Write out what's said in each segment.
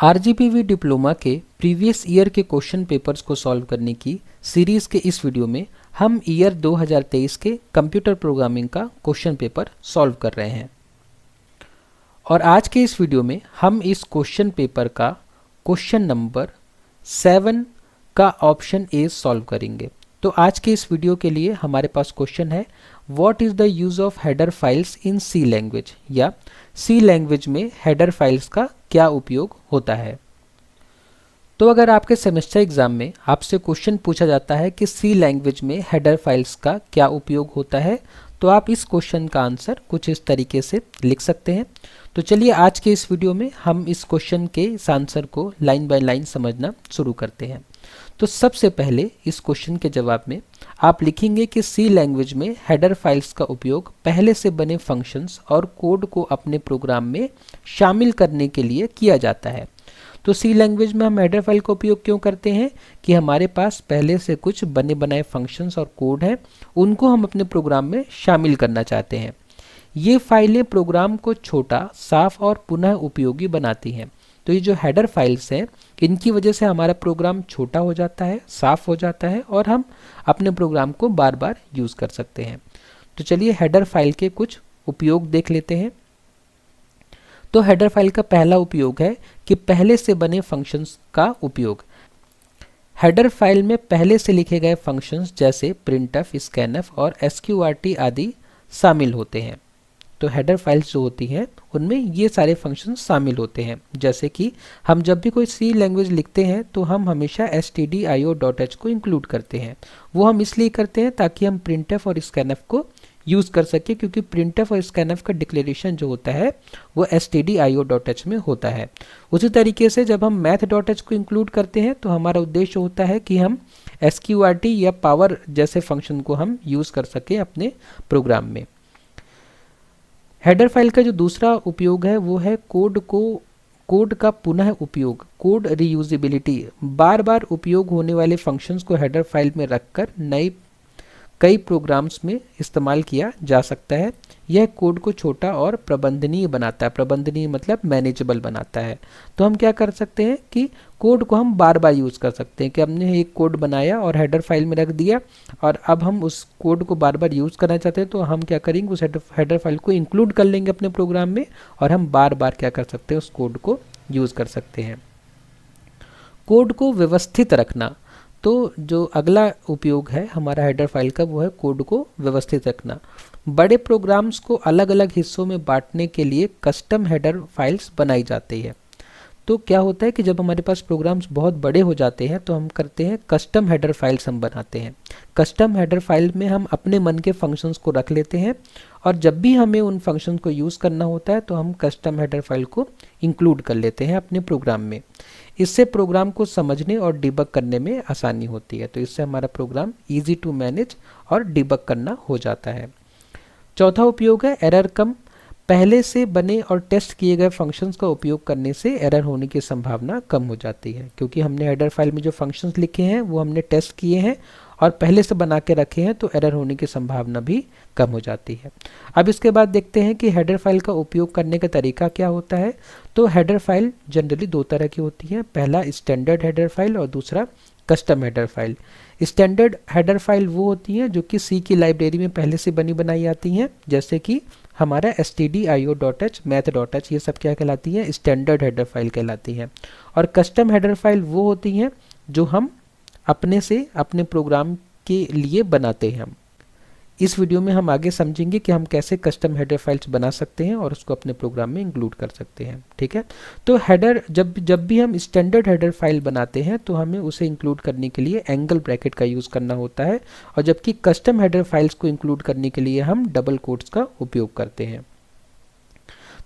RGPV diploma के previous year के question papers को सॉल्व करने की सीरीज़ के इस वीडियो में हम ईयर 2023 के कंप्यूटर प्रोग्रामिंग का क्वेश्चन पेपर सॉल्व कर रहे हैं। और आज के इस वीडियो में हम इस क्वेश्चन पेपर का क्वेश्चन नंबर 7 का ऑप्शन ए सॉल्व करेंगे। तो आज के इस वीडियो के लिए हमारे पास क्वेश्चन है, what is the use of header files in C language, या सी लैंग्वेज में हेडर फाइल्स का क्या उपयोग होता है। तो अगर आपके सेमेस्टर एग्जाम में आपसे क्वेश्चन पूछा जाता है कि सी लैंग्वेज में हेडर फाइल्स का क्या उपयोग होता है, तो आप इस क्वेश्चन का आंसर कुछ इस तरीके से लिख सकते हैं। तो चलिए आज के इस वीडियो में हम इस क्वेश्चन के इस आंसर को लाइन बाय लाइन समझना शुरू करते हैं। तो सबसे पहले इस क्वेश्चन के जवाब में आप लिखेंगे कि सी लैंग्वेज में हेडर फाइल्स का उपयोग पहले से बने फंक्शंस और कोड को अपने प्रोग्राम में शामिल करने के लिए किया जाता है। तो सी लैंग्वेज में हम हेडर फाइल का उपयोग क्यों करते हैं कि हमारे पास पहले से कुछ बने बनाए फंक्शंस और कोड हैं, उनको हम अपने प्रोग्राम में शामिल करना चाहते हैं। ये फाइलें प्रोग्राम को छोटा, साफ और पुनः उपयोगी बनाती हैं। तो ये जो हेडर फाइल्स हैं, इनकी वजह से हमारा प्रोग्राम छोटा हो जाता है, साफ हो जाता है और हम अपने प्रोग्राम को बार बार यूज़ कर सकते हैं। तो चलिए हेडर फाइल के कुछ उपयोग देख लेते हैं। तो हेडर फाइल का पहला उपयोग है कि पहले से बने फंक्शंस का उपयोग। हेडर फाइल में पहले से लिखे गए फंक्शंस जैसे प्रिंटफ, स्कैनफ और एसक्यूआरटी आदि शामिल होते हैं। तो हेडर फाइल्स जो होती हैं उनमें ये सारे फंक्शंस शामिल होते हैं। जैसे कि हम जब भी कोई सी लैंग्वेज लिखते हैं तो हम हमेशा stdio.h को इंक्लूड करते हैं। वो हम इसलिए करते हैं ताकि हम प्रिंटफ और स्कैनफ को यूज़ कर सके, क्योंकि प्रिंटफ और स्कैनफ का डिक्लेरेशन जो होता है वो stdio.h में होता है। उसी तरीके से जब हम math.h को इंक्लूड करते हैं तो हमारा उद्देश्य होता है कि हम sqrt या पावर जैसे फंक्शन को हम यूज़ कर सकें अपने प्रोग्राम में। हेडर फाइल का जो दूसरा उपयोग है वो है कोड का पुनः उपयोग, कोड रीयूजेबिलिटी। बार बार उपयोग होने वाले फंक्शंस को हेडर फाइल में रखकर कई प्रोग्राम्स में इस्तेमाल किया जा सकता है। यह कोड को छोटा और प्रबंधनीय बनाता है। प्रबंधनीय मतलब मैनेजेबल बनाता है। तो हम क्या कर सकते हैं कि कोड को हम बार बार यूज़ कर सकते हैं कि हमने एक कोड बनाया और हेडर फाइल में रख दिया और अब हम उस कोड को बार बार यूज़ करना चाहते हैं, तो हम क्या करेंगे, उस हेडर फाइल को इंक्लूड कर लेंगे अपने प्रोग्राम में और हम बार बार क्या कर सकते हैं, उस कोड को यूज़ कर सकते हैं। कोड को व्यवस्थित रखना। तो जो अगला उपयोग है हमारा हेडर फाइल का वो है कोड को व्यवस्थित रखना। बड़े प्रोग्राम्स को अलग अलग हिस्सों में बांटने के लिए कस्टम हेडर फाइल्स बनाई जाती है। तो क्या होता है कि जब हमारे पास प्रोग्राम्स बहुत बड़े हो जाते हैं तो हम करते हैं कस्टम हेडर फाइल्स हम बनाते हैं। कस्टम हेडर फाइल में हम अपने मन के फंक्शंस को रख लेते हैं और जब भी हमें उन फंक्शंस को यूज़ करना होता है तो हम कस्टम हेडर फाइल को इंक्लूड कर लेते हैं अपने प्रोग्राम में। इससे प्रोग्राम को समझने और डिबग करने में आसानी होती है। तो इससे हमारा प्रोग्राम ईजी टू मैनेज और डिबग करना हो जाता है। चौथा उपयोग है एरर कम। पहले से बने और टेस्ट किए गए फंक्शंस का उपयोग करने से एरर होने की संभावना कम हो जाती है, क्योंकि हमने हेडर फाइल में जो फंक्शंस लिखे हैं वो हमने टेस्ट किए हैं और पहले से बना के रखे हैं, तो एरर होने की संभावना भी कम हो जाती है। अब इसके बाद देखते हैं कि हेडर फाइल का उपयोग करने का तरीका क्या होता है। तो हेडर फाइल जनरली दो तरह की होती है, पहला स्टैंडर्ड हेडर फाइल और दूसरा custom header file. Standard header file वो होती हैं जो कि सी की लाइब्रेरी में पहले से बनी बनाई आती हैं, जैसे कि हमारा stdio.h, math.h, ये सब क्या कहलाती हैं, स्टैंडर्ड हेडर फाइल कहलाती हैं। और कस्टम हेडर फाइल वो होती हैं जो हम अपने से अपने प्रोग्राम के लिए बनाते हैं। इस वीडियो में हम आगे समझेंगे कि हम कैसे कस्टम हेडर फाइल्स बना सकते हैं और उसको अपने प्रोग्राम में इंक्लूड कर सकते हैं। ठीक है, तो हेडर जब भी हम स्टैंडर्ड हेडर फाइल बनाते हैं तो हमें उसे इंक्लूड करने के लिए एंगल ब्रैकेट का यूज़ करना होता है, और जबकि कस्टम हेडर फाइल्स को इंक्लूड करने के लिए हम डबल कोट्स का उपयोग करते हैं।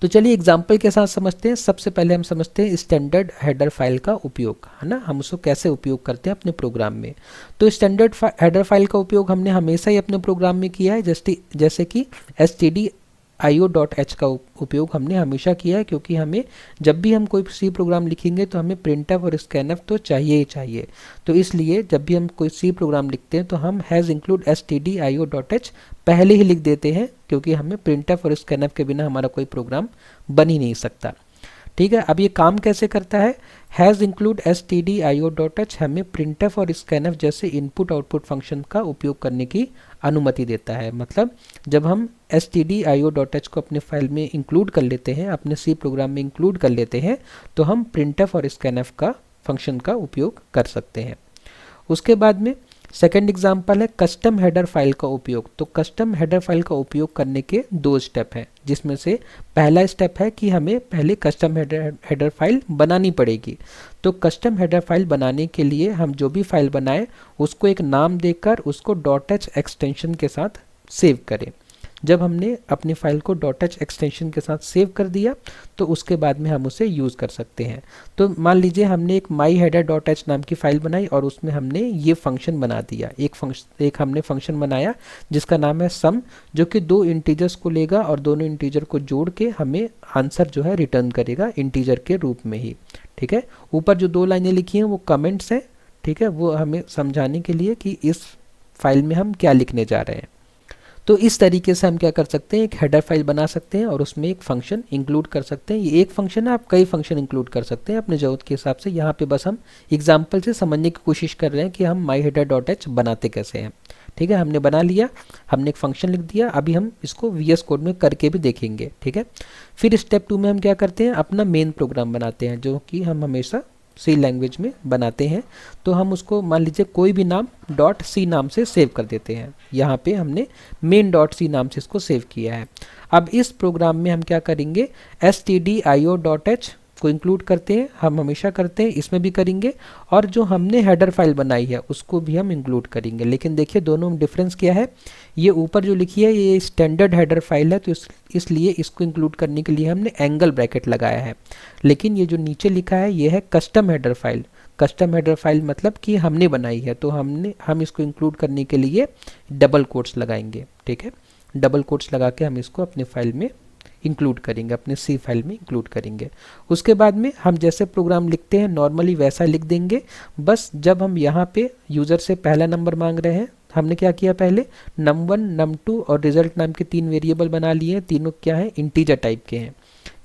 तो चलिए एग्जाम्पल के साथ समझते हैं। सबसे पहले हम समझते हैं स्टैंडर्ड हेडर फाइल का उपयोग, है ना, हम उसको कैसे उपयोग करते हैं अपने प्रोग्राम में। तो स्टैंडर्ड हेडर फाइल का उपयोग हमने हमेशा ही अपने प्रोग्राम में किया है, जैसे कि stdio.h का उपयोग हमने हमेशा किया है, क्योंकि हमें जब भी हम कोई सी प्रोग्राम लिखेंगे तो हमें प्रिंटफ और स्कैनफ तो चाहिए ही चाहिए। तो इसलिए जब भी हम कोई सी प्रोग्राम लिखते हैं तो हम हैज़ इंक्लूड stdio.h पहले ही लिख देते हैं, क्योंकि हमें प्रिंटफ और स्कैनफ के बिना हमारा कोई प्रोग्राम बन ही नहीं सकता। ठीक है। अब ये काम कैसे करता है, हैज़ इंक्लूड stdio.h हमें printf और scanf जैसे इनपुट आउटपुट फंक्शन का उपयोग करने की अनुमति देता है। मतलब जब हम stdio.h को अपने फाइल में इंक्लूड कर लेते हैं, अपने सी प्रोग्राम में इंक्लूड कर लेते हैं, तो हम printf और scanf का फंक्शन का उपयोग कर सकते हैं। उसके बाद में सेकेंड एग्जाम्पल है कस्टम हेडर फाइल का उपयोग। तो कस्टम हेडर फाइल का उपयोग करने के 2 स्टेप हैं, जिसमें से पहला स्टेप है कि हमें पहले कस्टम हेडर फाइल बनानी पड़ेगी। तो कस्टम हेडर फाइल बनाने के लिए हम जो भी फाइल बनाएं उसको एक नाम देकर उसको .h एक्सटेंशन के साथ सेव करें। जब हमने अपनी फाइल को .h एक्सटेंशन के साथ सेव कर दिया तो उसके बाद में हम उसे यूज़ कर सकते हैं। तो मान लीजिए हमने एक myheader.h नाम की फ़ाइल बनाई और उसमें हमने ये फंक्शन बना दिया। एक हमने फंक्शन बनाया जिसका नाम है सम, जो कि 2 इंटीजर्स को लेगा और दोनों इंटीजर को जोड़ के हमें आंसर जो है रिटर्न करेगा इंटीजर के रूप में ही। ठीक है, ऊपर जो 2 लाइनें लिखी हैं वो कमेंट्स हैं। ठीक है, वो हमें समझाने के लिए कि इस फाइल में हम क्या लिखने जा रहे हैं। तो इस तरीके से हम क्या कर सकते हैं, एक हेडर फाइल बना सकते हैं और उसमें एक फंक्शन इंक्लूड कर सकते हैं। ये एक फंक्शन है, आप कई फंक्शन इंक्लूड कर सकते हैं अपने ज़रूरत के हिसाब से। यहाँ पे बस हम एग्जांपल से समझने की कोशिश कर रहे हैं कि हम myheader.h बनाते कैसे हैं। ठीक है, हमने बना लिया, हमने एक फंक्शन लिख दिया। अभी हम इसको VS कोड में करके भी देखेंगे। ठीक है, फिर स्टेप 2 में हम क्या करते हैं, अपना मेन प्रोग्राम बनाते हैं, जो कि हम हमेशा सी लैंग्वेज में बनाते हैं। तो हम उसको मान लीजिए कोई भी नाम .c नाम से सेव कर देते हैं। यहाँ पे हमने main.c नाम से इसको सेव किया है। अब इस प्रोग्राम में हम क्या करेंगे, stdio.h को इंक्लूड करते हैं, हम हमेशा करते हैं, इसमें भी करेंगे, और जो हमने हेडर फाइल बनाई है उसको भी हम इंक्लूड करेंगे। लेकिन देखिए दोनों में डिफरेंस क्या है, ये ऊपर जो लिखी है ये स्टैंडर्ड हेडर फाइल है, तो इसलिए इसको इंक्लूड करने के लिए हमने एंगल ब्रैकेट लगाया है। लेकिन ये जो नीचे लिखा है ये है custom header file. Custom header file मतलब कि हमने बनाई है, तो हम इसको इंक्लूड करने के लिए डबल कोट्स लगाएंगे। ठीक है, डबल कोट्स लगा के हम इसको अपने फाइल में इंक्लूड करेंगे, अपने सी फाइल में इंक्लूड करेंगे। उसके बाद में हम जैसे प्रोग्राम लिखते हैं नॉर्मली वैसा लिख देंगे। बस जब हम यहाँ पे यूज़र से पहला नंबर मांग रहे हैं, हमने क्या किया, पहले num1 num2 और रिजल्ट नाम के 3 वेरिएबल बना लिए हैं। तीनों क्या है, इंटीजर टाइप के हैं।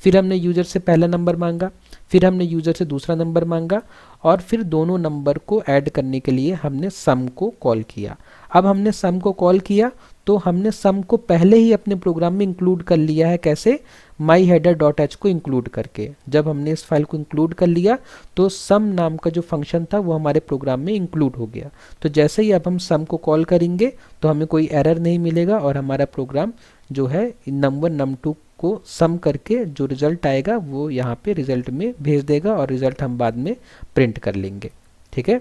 फिर हमने यूज़र से पहला नंबर मांगा, फिर हमने यूज़र से दूसरा नंबर मांगा, और फिर दोनों नंबर को ऐड करने के लिए हमने सम को कॉल किया। अब हमने सम को कॉल किया तो हमने सम को पहले ही अपने प्रोग्राम में इंक्लूड कर लिया है। कैसे, myheader.h को इंक्लूड करके। जब हमने इस फाइल को इंक्लूड कर लिया तो सम नाम का जो फंक्शन था वो हमारे प्रोग्राम में इंक्लूड हो गया। तो जैसे ही अब हम सम को कॉल करेंगे तो हमें कोई एरर नहीं मिलेगा और हमारा प्रोग्राम जो है num1 num2 को सम करके जो रिजल्ट आएगा वो यहाँ पे रिजल्ट में भेज देगा और रिजल्ट हम बाद में प्रिंट कर लेंगे। ठीक है,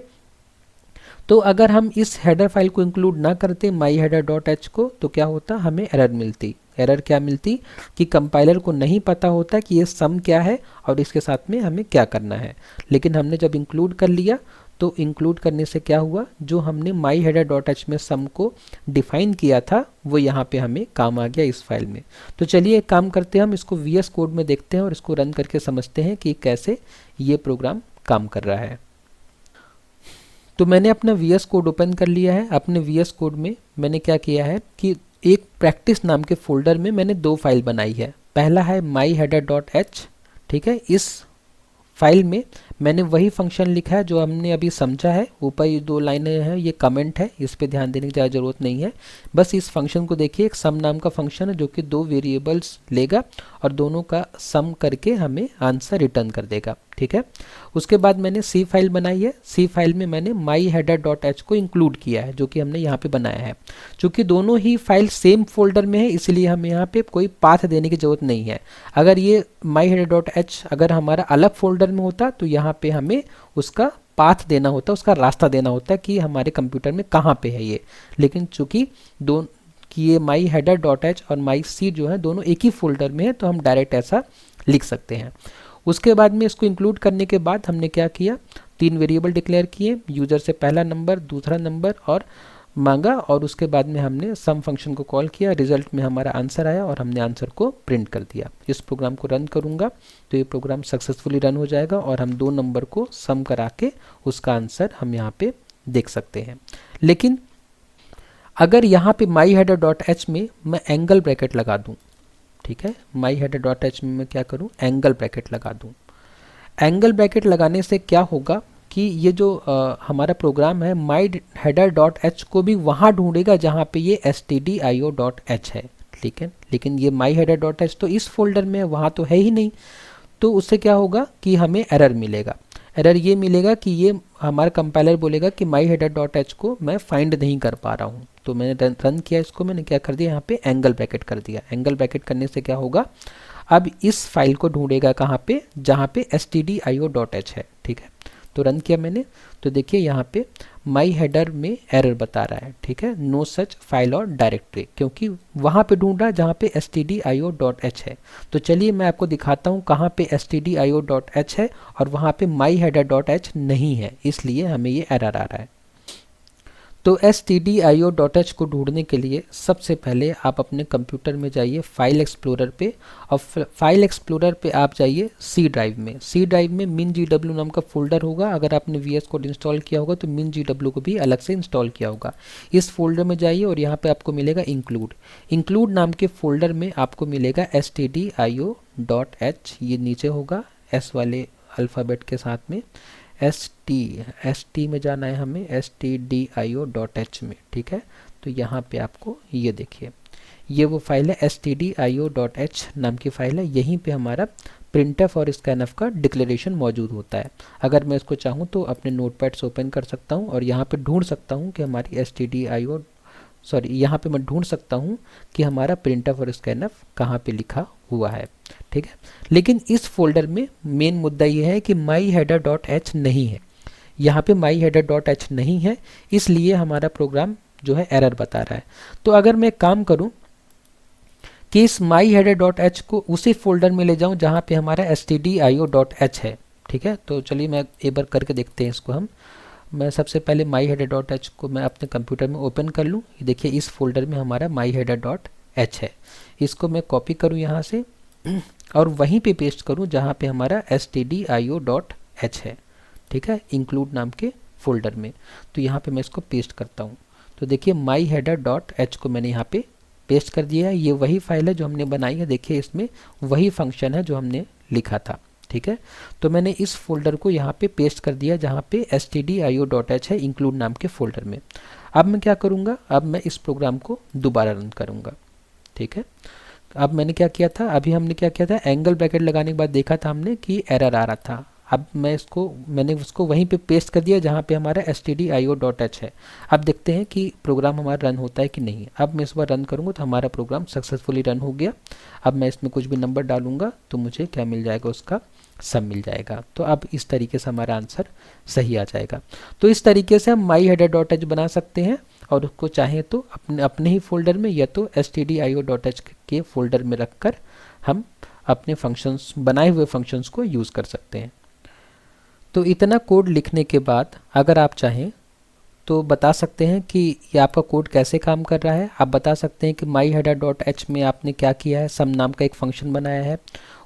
तो अगर हम इस हेडर फाइल को इंक्लूड ना करते myheader.h को तो क्या होता, हमें एरर मिलती। एरर क्या मिलती कि कंपाइलर को नहीं पता होता कि ये सम क्या है और इसके साथ में हमें क्या करना है। लेकिन हमने जब इंक्लूड कर लिया तो इंक्लूड करने से क्या हुआ, जो हमने myheader.h में सम को डिफाइन किया था वो यहाँ पे हमें काम आ गया इस फाइल में। तो चलिए एक काम करते हैं, हम इसको VS कोड में देखते हैं और इसको रन करके समझते हैं कि कैसे ये प्रोग्राम काम कर रहा है। तो मैंने अपना VS कोड ओपन कर लिया है। अपने VS कोड में मैंने क्या किया है कि एक प्रैक्टिस नाम के फोल्डर में मैंने 2 फाइल बनाई है। पहला है myheader.h। ठीक है, इस फाइल में मैंने वही फंक्शन लिखा है जो हमने अभी समझा है। ऊपर ये 2 लाइनें हैं, ये कमेंट है, इस पे ध्यान देने की ज़्यादा ज़रूरत नहीं है। बस इस फंक्शन को देखिए, एक सम नाम का फंक्शन है जो कि 2 वेरिएबल्स लेगा और दोनों का सम करके हमें आंसर रिटर्न कर देगा। ठीक है, उसके बाद मैंने सी फाइल बनाई है। सी फाइल में मैंने myheader.h को इंक्लूड किया है जो कि हमने यहाँ पे बनाया है। चूँकि दोनों ही फाइल सेम फोल्डर में है इसलिए हमें यहाँ पे कोई पाथ देने की ज़रूरत नहीं है। अगर ये myheader.h अगर हमारा अलग फोल्डर में होता तो यहाँ पे हमें उसका पाथ देना होता, उसका रास्ता देना होता कि हमारे कंप्यूटर में कहाँ पे है ये। लेकिन चूँकि ये myheader.h और myc जो है दोनों एक ही फोल्डर में है तो हम डायरेक्ट ऐसा लिख सकते हैं। उसके बाद में इसको इंक्लूड करने के बाद हमने क्या किया, 3 वेरिएबल डिक्लेयर किए, यूज़र से पहला नंबर, दूसरा नंबर और मांगा, और उसके बाद में हमने सम फंक्शन को कॉल किया। रिजल्ट में हमारा आंसर आया और हमने आंसर को प्रिंट कर दिया। इस प्रोग्राम को रन करूँगा तो ये प्रोग्राम सक्सेसफुली रन हो जाएगा और हम 2 नंबर को सम करा के उसका आंसर हम यहाँ पे देख सकते हैं। लेकिन अगर यहाँ पे myheader.h में मैं एंगल ब्रैकेट लगा दूँ, ठीक है। माई हेडर डॉट एच में मैं क्या करूँ, एंगल ब्रैकेट लगा दूँ। एंगल ब्रैकेट लगाने से क्या होगा कि ये जो हमारा प्रोग्राम है माई हेडर डॉट एच को भी वहाँ ढूंढेगा जहाँ पे ये stdio डॉट एच है, ठीक है। लेकिन ये माई हेडर डॉट एच तो इस फोल्डर में है, वहाँ तो है ही नहीं। तो उससे क्या होगा कि हमें एरर मिलेगा। एरर ये मिलेगा कि ये हमारा कंपाइलर बोलेगा कि माई हेडर डॉट एच को मैं फाइंड नहीं कर पा रहा हूँ। तो मैंने रन किया इसको, मैंने क्या कर दिया, यहाँ पे एंगल ब्रैकेट कर दिया। एंगल ब्रैकेट करने से क्या होगा, अब इस फाइल को ढूंढेगा कहाँ पे, जहाँ पे stdio डॉट एच है, ठीक है। तो रन किया मैंने, तो देखिए यहाँ पे माई हेडर में एरर बता रहा है, ठीक है, नो सच फाइल और डायरेक्टरी, क्योंकि वहाँ पे ढूंढ रहा है जहाँ पे stdio डॉट एच है। तो चलिए मैं आपको दिखाता हूँ कहाँ पे stdio डॉट एच है और वहाँ पे माई हेडर डॉट एच नहीं है, इसलिए हमें ये एरर आ रहा है। तो stdio डॉट एच को ढूंढने के लिए सबसे पहले आप अपने कंप्यूटर में जाइए फाइल एक्सप्लोरर पे, और फाइल एक्सप्लोरर पे आप जाइए सी ड्राइव में। सी ड्राइव में min.gw नाम का फोल्डर होगा। अगर आपने VS कोड इंस्टॉल किया होगा तो min.gw को भी अलग से इंस्टॉल किया होगा। इस फोल्डर में जाइए और यहाँ पे आपको मिलेगा इंक्लूड नाम के फोल्डर में आपको मिलेगा stdio डॉट एच, ये नीचे होगा S वाले अल्फ़ाबेट के साथ में, एस टी में जाना है हमें, stdio डॉट एच में, ठीक है। तो यहाँ पे आपको ये देखिए, ये वो फाइल है stdio डॉट एच नाम की फाइल है। यहीं पे हमारा printf और scanf का डिक्लेरेशन मौजूद होता है। अगर मैं इसको चाहूँ तो अपने नोटपैड से ओपन कर सकता हूँ और यहाँ पे ढूंढ सकता हूँ कि हमारी यहाँ पे मैं ढूंढ सकता हूँ कि हमारा printf और scanf कहाँ पे लिखा हुआ है, ठीक है। लेकिन इस फोल्डर में मेन मुद्दा ये है कि माई हेडर डॉट एच नहीं है। यहाँ पे माई हेडर डॉट एच नहीं है, इसलिए हमारा प्रोग्राम जो है एरर बता रहा है। तो अगर मैं काम करूँ कि इस माई हेडर डॉट एच को उसी फोल्डर में ले जाऊँ जहाँ पे हमारा stdio डॉट एच है, ठीक है। तो चलिए मैं एक बार करके देखते हैं इसको हम। मैं सबसे पहले माई हेडर डॉट एच को मैं अपने कंप्यूटर में ओपन कर लूँ। देखिए इस फोल्डर में हमारा माई हेडर डॉट एच है। इसको मैं कॉपी करूँ यहाँ से और वहीं पे पेस्ट करूँ जहाँ पे हमारा stdio डॉट एच है, ठीक है, इंक्लूड नाम के फोल्डर में। तो यहाँ पे मैं इसको पेस्ट करता हूँ। तो देखिए माई हेडर डॉट एच को मैंने यहाँ पे पेस्ट कर दिया है। ये वही फाइल है जो हमने बनाई है। देखिए इसमें वही फंक्शन है जो हमने लिखा था, ठीक है। तो मैंने इस फोल्डर को यहाँ पे पेस्ट कर दिया जहाँ पे stdio डॉट एच है, इंक्लूड नाम के फोल्डर में। अब मैं क्या करूँगा, अब मैं इस प्रोग्राम को दोबारा रन करूँगा, ठीक है। अब मैंने क्या किया था, अभी हमने क्या किया था, एंगल ब्रैकेट लगाने के बाद देखा था हमने कि एरर आ रहा था। अब मैंने उसको वहीं पे पेस्ट कर दिया जहाँ पे हमारा stdio डॉट एच है। अब देखते हैं कि प्रोग्राम हमारा रन होता है कि नहीं। अब मैं इस बार रन करूँगा तो हमारा प्रोग्राम सक्सेसफुली रन हो गया। अब मैं इसमें कुछ भी नंबर डालूंगा तो मुझे क्या मिल जाएगा, उसका सब मिल जाएगा। तो अब इस तरीके से हमारा आंसर सही आ जाएगा। तो इस तरीके से हम माई हेडर डॉट एच बना सकते हैं और उसको चाहें तो अपने ही फोल्डर में या तो stdio डॉट एच के फोल्डर में रखकर हम अपने फंक्शंस, बनाए हुए फंक्शंस को यूज़ कर सकते हैं। तो इतना कोड लिखने के बाद अगर आप चाहें तो बता सकते हैं कि ये आपका कोड कैसे काम कर रहा है। आप बता सकते हैं कि माई हेडर डॉट एच में आपने क्या किया है, सम नाम का एक फंक्शन बनाया है।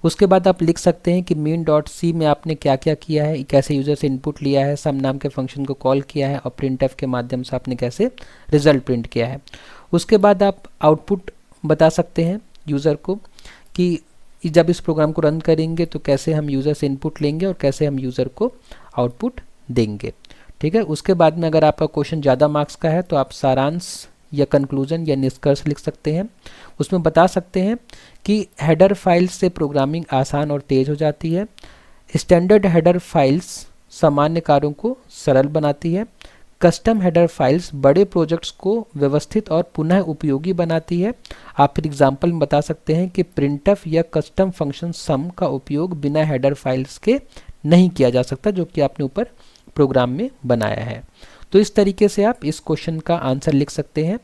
उसके बाद आप लिख सकते हैं कि मेन डॉट सी में आपने क्या क्या किया है, कैसे यूज़र से इनपुट लिया है, सम नाम के फंक्शन को कॉल किया है और printf के माध्यम से आपने कैसे रिजल्ट प्रिंट किया है। उसके बाद आप आउटपुट बता सकते हैं यूज़र को कि जब इस प्रोग्राम को रन करेंगे तो कैसे हम यूज़र से इनपुट लेंगे और कैसे हम यूज़र को आउटपुट देंगे, ठीक है। उसके बाद में अगर आपका क्वेश्चन ज़्यादा मार्क्स का है तो आप सारांश या कंक्लूजन या निष्कर्ष लिख सकते हैं। उसमें बता सकते हैं कि हेडर फाइल्स से प्रोग्रामिंग आसान और तेज़ हो जाती है। स्टैंडर्ड हेडर फाइल्स सामान्य कार्यों को सरल बनाती है। कस्टम हेडर फाइल्स बड़े प्रोजेक्ट्स को व्यवस्थित और पुनः उपयोगी बनाती है। आप फिर एग्जाम्पल में बता सकते हैं कि प्रिंटफ या कस्टम फंक्शन सम का उपयोग बिना हेडर फाइल्स के नहीं किया जा सकता, जो कि आपने ऊपर प्रोग्राम में बनाया है। तो इस तरीके से आप इस क्वेश्चन का आंसर लिख सकते हैं।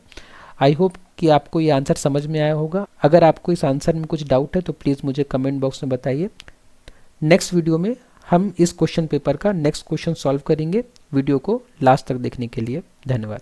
आई होप कि आपको ये आंसर समझ में आया होगा। अगर आपको इस आंसर में कुछ डाउट है तो प्लीज़ मुझे कमेंट बॉक्स में बताइए। नेक्स्ट वीडियो में हम इस क्वेश्चन पेपर का नेक्स्ट क्वेश्चन सॉल्व करेंगे। वीडियो को लास्ट तक देखने के लिए धन्यवाद।